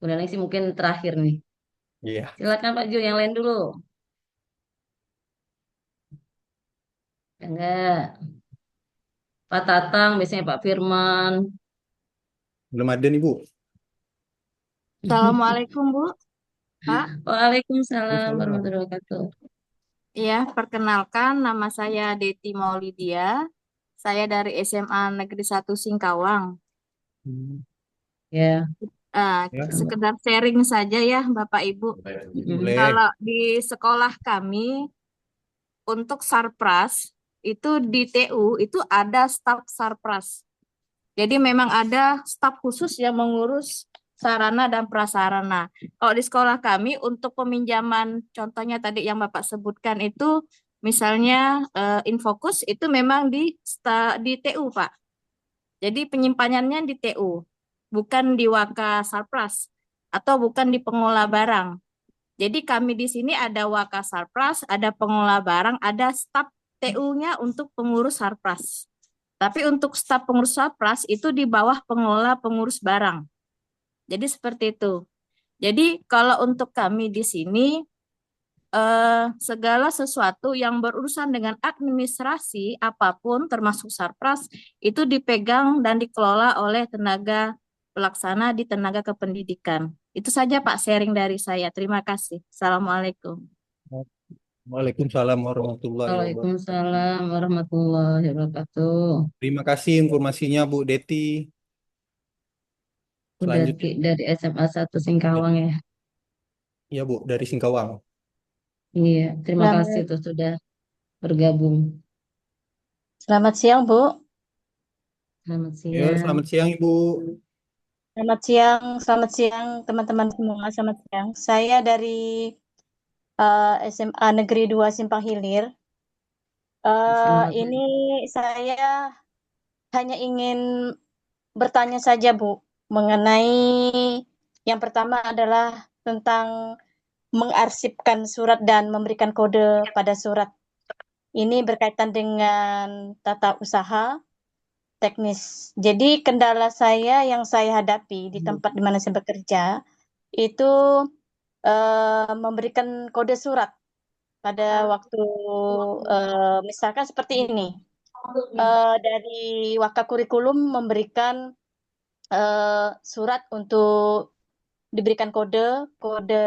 Udah sih mungkin terakhir nih. Iya. Silakan Pak Jul, yang lain dulu. Enggak. Pak Tatang, biasanya Pak Firman. Belum ada nih Bu. Assalamualaikum Bu, Pak. Waalaikumsalam warahmatullahi wabarakatuh. Iya, perkenalkan nama saya Deti Maulidia. Saya dari SMA Negeri 1 Singkawang. Ya. Ya. Sekedar sharing saja ya Bapak Ibu. Boleh. Kalau di sekolah kami untuk Sarpras itu di TU itu ada staf Sarpras. Jadi memang ada staf khusus yang mengurus sarana dan prasarana. Kalau di sekolah kami untuk peminjaman, contohnya tadi yang Bapak sebutkan itu, misalnya Infokus itu memang di TU Pak. Jadi penyimpanannya di TU, bukan di Waka Sarpras atau bukan di pengelola barang. Jadi kami di sini ada Waka Sarpras, ada pengelola barang, ada staf TU-nya untuk pengurus Sarpras. Tapi untuk staf pengurus Sarpras itu di bawah pengelola pengurus barang. Jadi seperti itu. Jadi kalau untuk kami di sini segala sesuatu yang berurusan dengan administrasi apapun termasuk Sarpras itu dipegang dan dikelola oleh tenaga pelaksana di tenaga kependidikan. Itu saja Pak sharing dari saya. Terima kasih. Assalamualaikum. Waalaikumsalam warahmatullahi wabarakatuh. Waalaikumsalam warahmatullahi wabarakatuh. Terima kasih informasinya Bu Deti. Udah Selanjutnya. dari SMA 1 Singkawang ya. Iya Bu, dari Singkawang. Iya, terima kasih tuh sudah bergabung. Selamat siang Bu. Selamat Ya, siang. selamat siang Ibu. Selamat siang teman-teman semua. Selamat siang. Saya dari SMA Negeri 2 Simpang Hilir. Ini saya hanya ingin bertanya saja Bu, mengenai yang pertama adalah tentang mengarsipkan surat dan memberikan kode pada surat. Ini berkaitan dengan tata usaha teknis. Jadi kendala saya yang saya hadapi di tempat di mana saya bekerja itu memberikan kode surat pada waktu misalkan seperti ini. Dari Waka Kurikulum memberikan surat untuk diberikan kode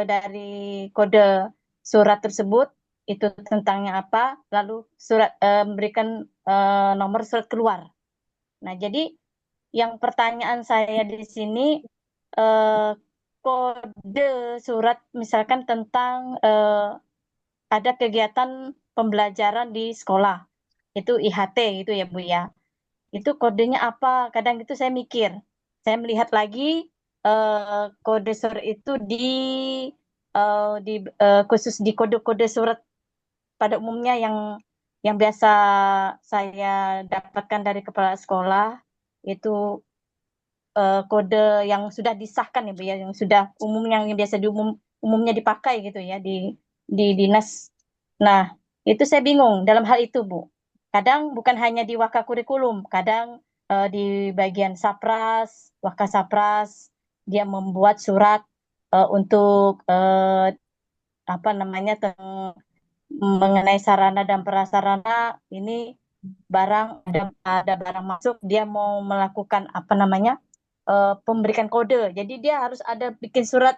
dari kode surat tersebut itu tentangnya apa, lalu surat memberikan nomor surat keluar. Nah, jadi yang pertanyaan saya di sini kode surat misalkan tentang ada kegiatan pembelajaran di sekolah, itu IHT itu ya Bu ya. Itu kodenya apa? Kadang itu saya mikir, saya melihat lagi kode surat itu khusus di kode-kode surat pada umumnya yang biasa saya dapatkan dari kepala sekolah itu kode yang sudah disahkan ya Bu ya, yang sudah yang biasa umumnya dipakai gitu ya di dinas. Nah, itu saya bingung dalam hal itu Bu. Kadang bukan hanya di Waka Kurikulum, kadang di bagian Sapras, Waka Sapras dia membuat surat untuk apa namanya mengenai sarana dan prasarana ini barang ada barang masuk, dia mau melakukan apa namanya pemberikan kode. Jadi dia harus ada bikin surat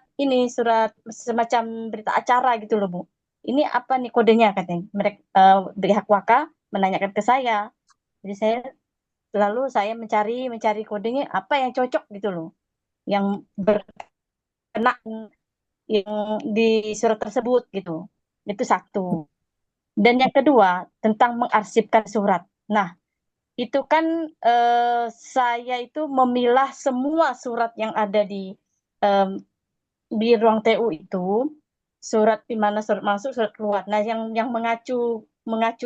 surat semacam berita acara gitu loh Bu. Ini apa nih kodenya katanya. Mereka pihak Waka menanyakan ke saya. Jadi saya mencari kodenya apa yang cocok gitu loh, yang berkenaan yang di surat tersebut gitu. Itu satu. Dan yang kedua, tentang mengarsipkan surat. Nah, itu kan saya itu memilah semua surat yang ada di ruang TU itu, surat di mana surat masuk, surat keluar. Nah, yang mengacu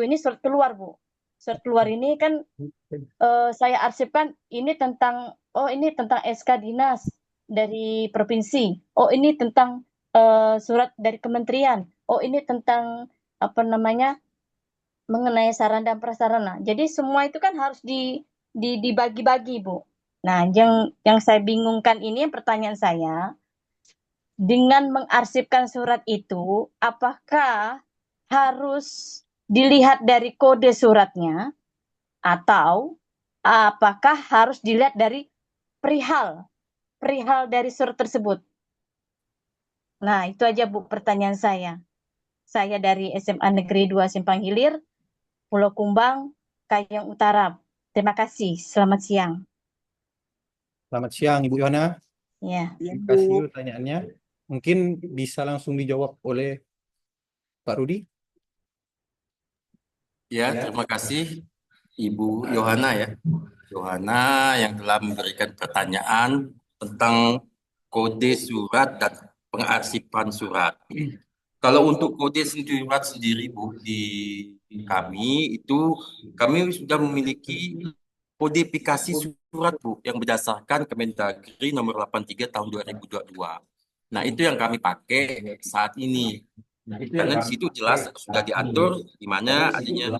ini surat keluar, Bu. Surat keluar ini kan saya arsipkan ini tentang SK dinas dari provinsi. Oh, ini tentang surat dari kementerian. Oh, ini tentang apa namanya mengenai sarana dan prasarana. Jadi semua itu kan harus dibagi-bagi, Bu. Nah, yang saya bingungkan ini pertanyaan saya, dengan mengarsipkan surat itu, apakah harus dilihat dari kode suratnya atau apakah harus dilihat dari perihal dari surat tersebut? Nah, itu aja Bu pertanyaan saya. Saya dari SMA Negeri 2 Simpang Hilir, Pulau Kumbang, Kayong Utara. Terima kasih. Selamat siang. Selamat siang Ibu Yohana. Ya. Terima kasih pertanyaannya. Mungkin bisa langsung dijawab oleh Pak Rudi. Ya, terima kasih Ibu Yohana ya. Yohana yang telah memberikan pertanyaan tentang kode surat dan pengarsipan surat. Kalau untuk kode surat sendiri Bu, di kami itu kami sudah memiliki kodifikasi surat Bu yang berdasarkan Kemendagri nomor 83 tahun 2022. Nah, itu yang kami pakai saat ini. Karena di situ jelas sudah diatur di mana adanya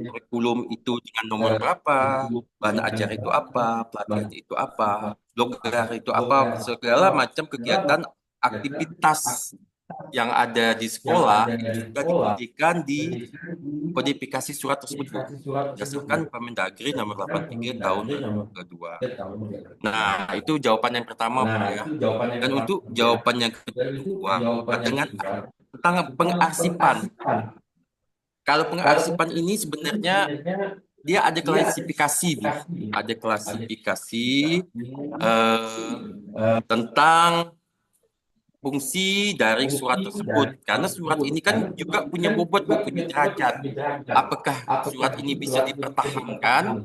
kurikulum itu dengan nomor berapa, bahan ajar itu apa, pelatihan itu apa, logar itu apa, segala macam kegiatan aktivitas yang ada di sekolah itu juga dibuktikan di kodifikasi surat tersebut berdasarkan Permendagri nomor 83 tahun 2022. Nah, itu jawaban yang pertama Bu ya. Dan untuk jawaban yang kedua dengan tentang pengarsipan. Kalau pengarsipan ini sebenarnya dia ada klasifikasi Bu. Ada klasifikasi tentang fungsi dari surat tersebut. Karena surat ini kan juga punya bobot, punya derajat. Apakah surat ini bisa dipertahankan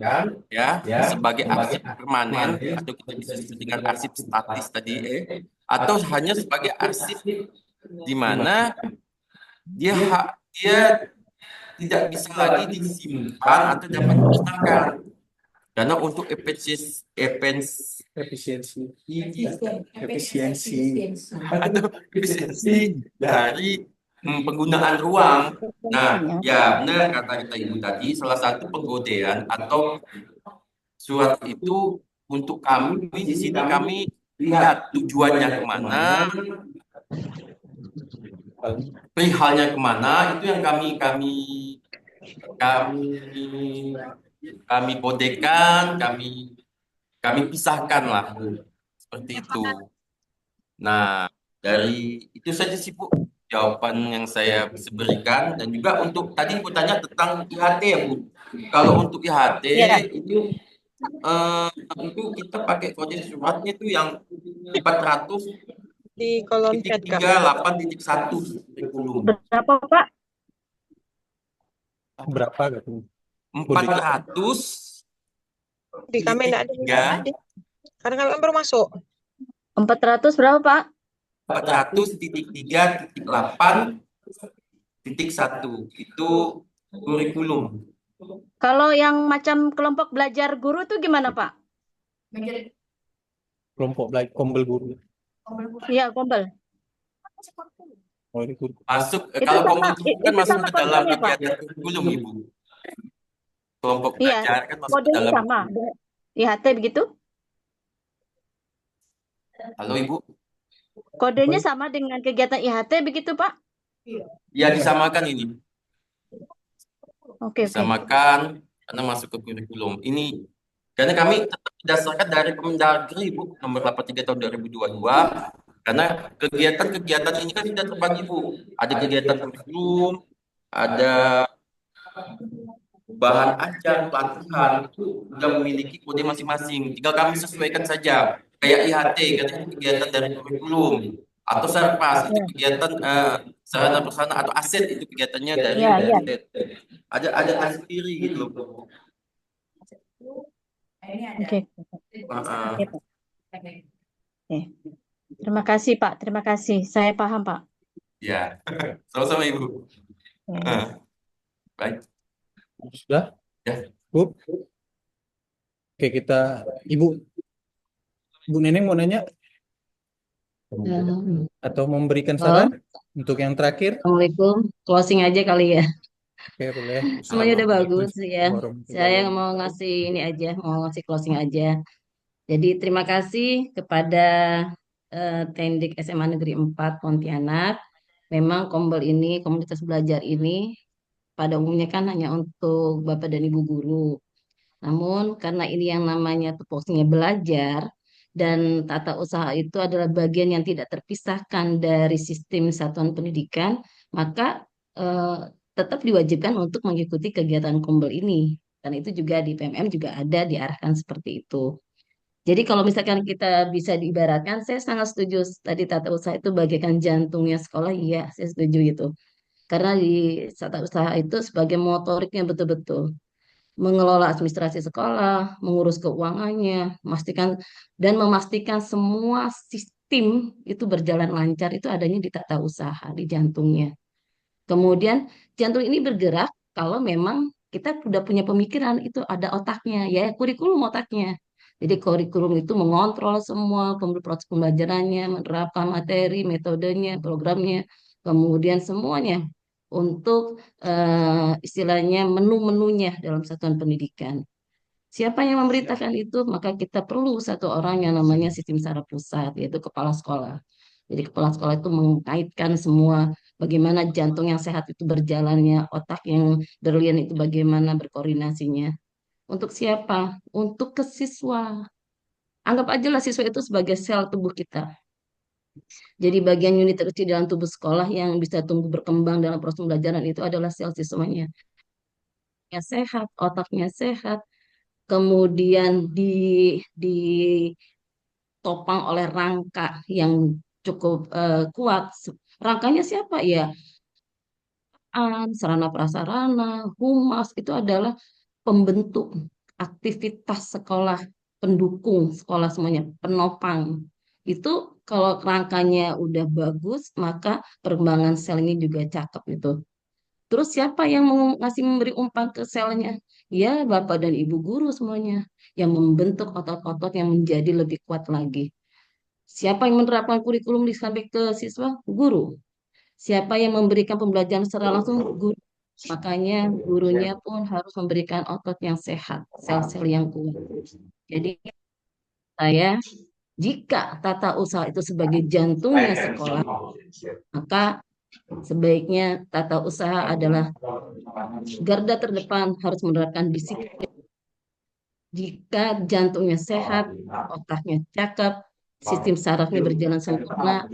ya sebagai arsip permanen atau kita bisa sebut dengan arsip statis tadi atau hanya sebagai arsip di mana dia tidak bisa lagi disimpan atau dapat dimusnahkan. Karena untuk efisiensi dari penggunaan ruang. Nah, ya benar kata Ibu tadi, salah satu pengkodean atau surat itu untuk kami di sini kami lihat tujuannya kemana, perihalnya kemana, itu yang kami kodekan, kami pisahkan lah seperti itu. Nah, dari itu saja sih Bu jawaban yang saya bisa berikan. Dan juga untuk tadi Bu tanya tentang IHT ya Bu. Kalau untuk IHT itu kita pakai kode suratnya itu yang 400 di kolom chat Kak. 38.1 kurikulum. Berapa Pak? Berapa gitu? 400 di kami enggak ada. Karena kami baru masuk. 400 berapa Pak? 400.38.1 itu kurikulum. Kalau yang macam kelompok belajar guru itu gimana Pak? Kelompok belajar kombel guru. Iya, kombel. Oh, ini guru. Masuk kalau kombel guru kan masuk ke dalam kegiatan kurikulum Ibu. Kelompok belajar kan masuk ke dalam. Sama. IHT begitu? Halo Ibu. Kodenya sama dengan kegiatan IHT begitu Pak? Ya disamakan ini. Oke, bisa oke. makan karena masuk ke kurikulum. Ini karena kami tetap berdasarkan dari Kemendagri Bu nomor 83 tahun 2022 karena kegiatan-kegiatan ini kan sudah terbagi Bu. Ada kegiatan kurikulum, ada bahan ajar, pelatihan itu sudah memiliki kode masing-masing. Tinggal kami sesuaikan saja. Kayak IHT, katanya itu kegiatan dari kurikulum. Atau Sarpas, itu Ya, kegiatan sarana prasarana atau aset itu kegiatannya dari ya, ya. aset. Ada tas sendiri gitu loh. Oke, Ah, oke, Pak. Oke. Terima kasih, Pak. Terima kasih. Saya paham, Pak. ya, sama-sama Ibu. Oke. Ah, baik, Sudah, ya. Bu? Oke, kita Bu Neneng mau nanya atau memberikan Halo, saran untuk yang terakhir? Assalamualaikum. Closing aja kali ya. Oke, boleh. Semuanya udah Assalamualaikum. bagus ya. Saya mau ngasih ini aja, mau ngasih closing aja. Jadi terima kasih kepada Tendik SMA Negeri 4 Pontianak. Memang Kombel ini, komunitas belajar ini pada umumnya kan hanya untuk Bapak dan Ibu guru. Namun karena ini yang namanya tupoksinya belajar dan tata usaha itu adalah bagian yang tidak terpisahkan dari sistem satuan pendidikan, maka eh, tetap diwajibkan untuk mengikuti kegiatan Kombel ini. Dan itu juga di PMM juga ada diarahkan seperti itu. Jadi kalau misalkan kita bisa diibaratkan, saya sangat setuju tadi tata usaha itu bagaikan jantungnya sekolah, iya saya setuju itu. Karena di tata usaha itu sebagai motoriknya betul-betul mengelola administrasi sekolah, mengurus keuangannya, memastikan semua sistem itu berjalan lancar itu adanya di tata usaha, di jantungnya. Kemudian jantung ini bergerak kalau memang kita sudah punya pemikiran itu ada otaknya, ya kurikulum otaknya. Jadi kurikulum itu mengontrol semua proses pembelajarannya, menerapkan materi, metodenya, programnya, kemudian semuanya untuk istilahnya menu-menunya dalam satuan pendidikan. Siapa yang memerintahkan itu? Maka kita perlu satu orang yang namanya sistem saraf pusat, yaitu kepala sekolah. Jadi kepala sekolah itu mengaitkan semua bagaimana jantung yang sehat itu berjalannya, otak yang berlian itu bagaimana berkoordinasinya. Untuk siapa? Untuk ke siswa. Anggap aja lah siswa itu sebagai sel tubuh kita. Jadi bagian unit terkecil dalam tubuh sekolah yang bisa tumbuh berkembang dalam proses pembelajaran itu adalah sel siswanya. Yang sehat, otaknya sehat, kemudian ditopang oleh rangka yang cukup kuat. Rangkanya siapa ya? Sarana prasarana, humas itu adalah pembentuk aktivitas sekolah, pendukung sekolah semuanya, penopang. Itu kalau rangkanya udah bagus, maka perkembangan sel ini juga cakep itu. Terus siapa yang mau ngasih memberi umpan ke selnya? Ya, Bapak dan Ibu guru semuanya yang membentuk otot-otot yang menjadi lebih kuat lagi. Siapa yang menerapkan kurikulum sampai ke siswa? Guru. Siapa yang memberikan pembelajaran secara langsung? Guru. Makanya gurunya pun harus memberikan otot yang sehat, sel-sel yang kuat. Jadi saya, jika tata usaha itu sebagai jantungnya sekolah, maka sebaiknya tata usaha adalah garda terdepan harus menerapkan disiplin. Jika jantungnya sehat, otaknya cakep, sistem sarafnya berjalan sempurna,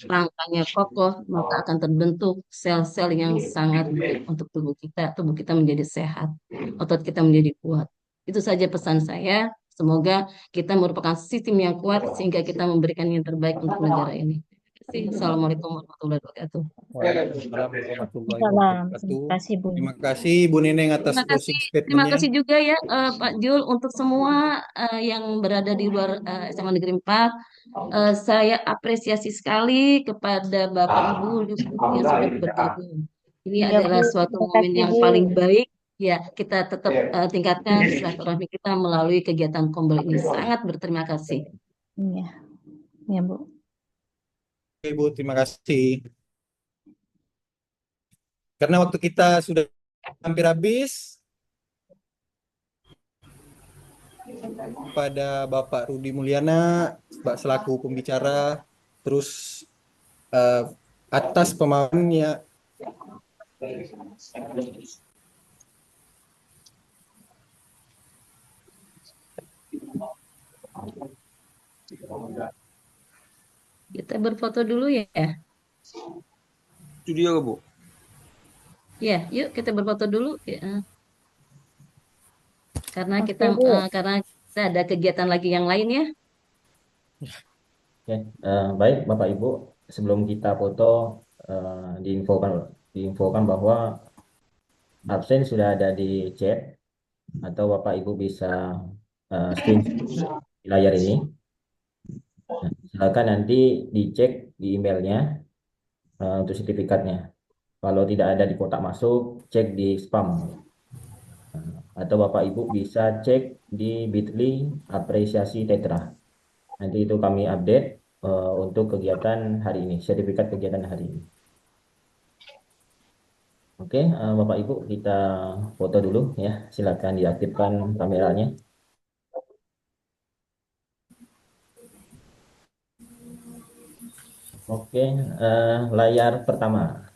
rangkanya kokoh, maka akan terbentuk sel-sel yang sangat baik untuk tubuh kita menjadi sehat, otot kita menjadi kuat. Itu saja pesan saya. Semoga kita merupakan sistem yang kuat sehingga kita memberikan yang terbaik untuk negara ini. Assalamualaikum warahmatullahi wabarakatuh. Waalaikumsalam warahmatullahi Salam. wabarakatuh. Terima kasih, Bu. Terima kasih Bu Neneng atas Terima kasih, closing terima statement-nya. kasih juga ya Pak Jul untuk semua yang berada di luar SMA Negeri 4. Saya apresiasi sekali kepada Bapak Ibu yang sudah bergabung. Ini Ya, adalah Bu. suatu Terima momen kasih, yang Bu. paling baik. Ya, kita tetap tingkatkan silaturahmi kita melalui kegiatan Kombel ini. Sangat berterima kasih. Iya, ya, Bu. Oke, Bu, terima kasih. Karena waktu kita sudah hampir habis, pada Bapak Rudi Mulyana selaku pembicara, terus atas pemahamannya Kita berfoto dulu ya. Itu dia Bu. Ya, yuk kita berfoto dulu ya. Karena Oke, kita Bu. karena kita ada kegiatan lagi yang lain ya. Oke, baik Bapak Ibu, sebelum kita foto diinfokan bahwa absen sudah ada di chat atau Bapak Ibu bisa screenshot di layar ini. Nah, silakan nanti dicek di emailnya untuk sertifikatnya. Kalau tidak ada di kotak masuk, cek di spam. Atau Bapak Ibu bisa cek di Bitly apresiasi Tetra. Nanti itu kami update untuk kegiatan hari ini, sertifikat kegiatan hari ini. Oke, Bapak Ibu kita foto dulu ya. Silakan diaktifkan kameranya. Oke, layar pertama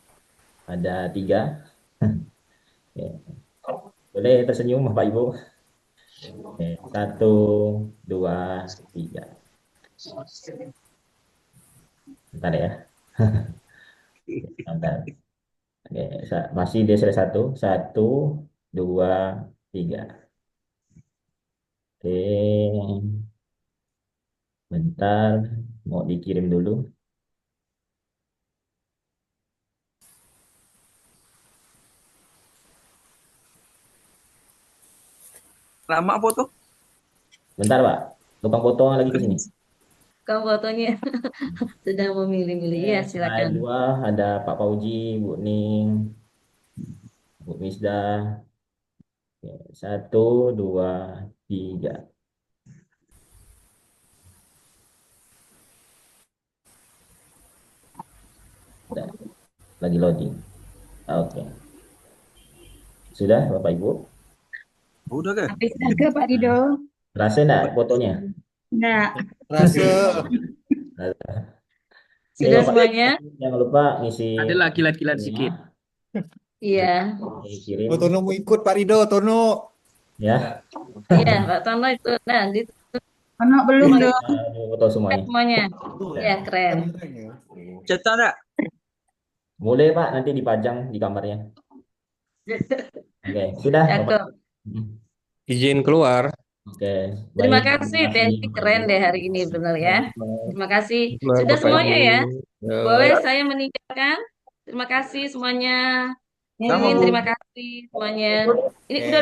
ada 3. Oke. Boleh tersenyum Bapak Ibu. Oke, 1, 2, 3. Bentar ya. Bentar. Oke, masih di slide 1. 1, 2, 3. Oke. Bentar, mau dikirim dulu. Lama foto? Bentar Pak, tukang foto lagi ke sini. Kamu fotonya sedang memilih-milih. Ya, Slide silakan. 2 ada Pak Pauji, Bu Ning, Bu Misdah. Oke, 1, 2, 3. Bentar, lagi loading. Oke. Sudah Bapak Ibu? Udah kan? Bisa ke Pak Rido? Berhasil enggak fotonya? Enggak. Rasa Oke, Sudah Bapak semuanya? jangan lupa ngisi Ada lagi kilat-kilat fotonya. sedikit. Iya. Kirim Oh, Tono mau ikut Pak Rido, Tono. ya. Iya, Pak Tono itu. Nah, di Anak belum Oke, dong. foto semuanya. semuanya. Ya, keren. Cetak enggak? Boleh Pak, nanti dipajang di kamarnya. Oke, sudah Bapak. Cakep. Izin keluar. Oke, Terima baik. kasih, Teknik keren deh hari ini benar ya. Terima kasih. Keluar Sudah Bapak semuanya Ibu. ya. Ya. Boleh saya meninggalkan? Terima kasih semuanya. Sama, Mimin, Bu. terima kasih semuanya. Ini udah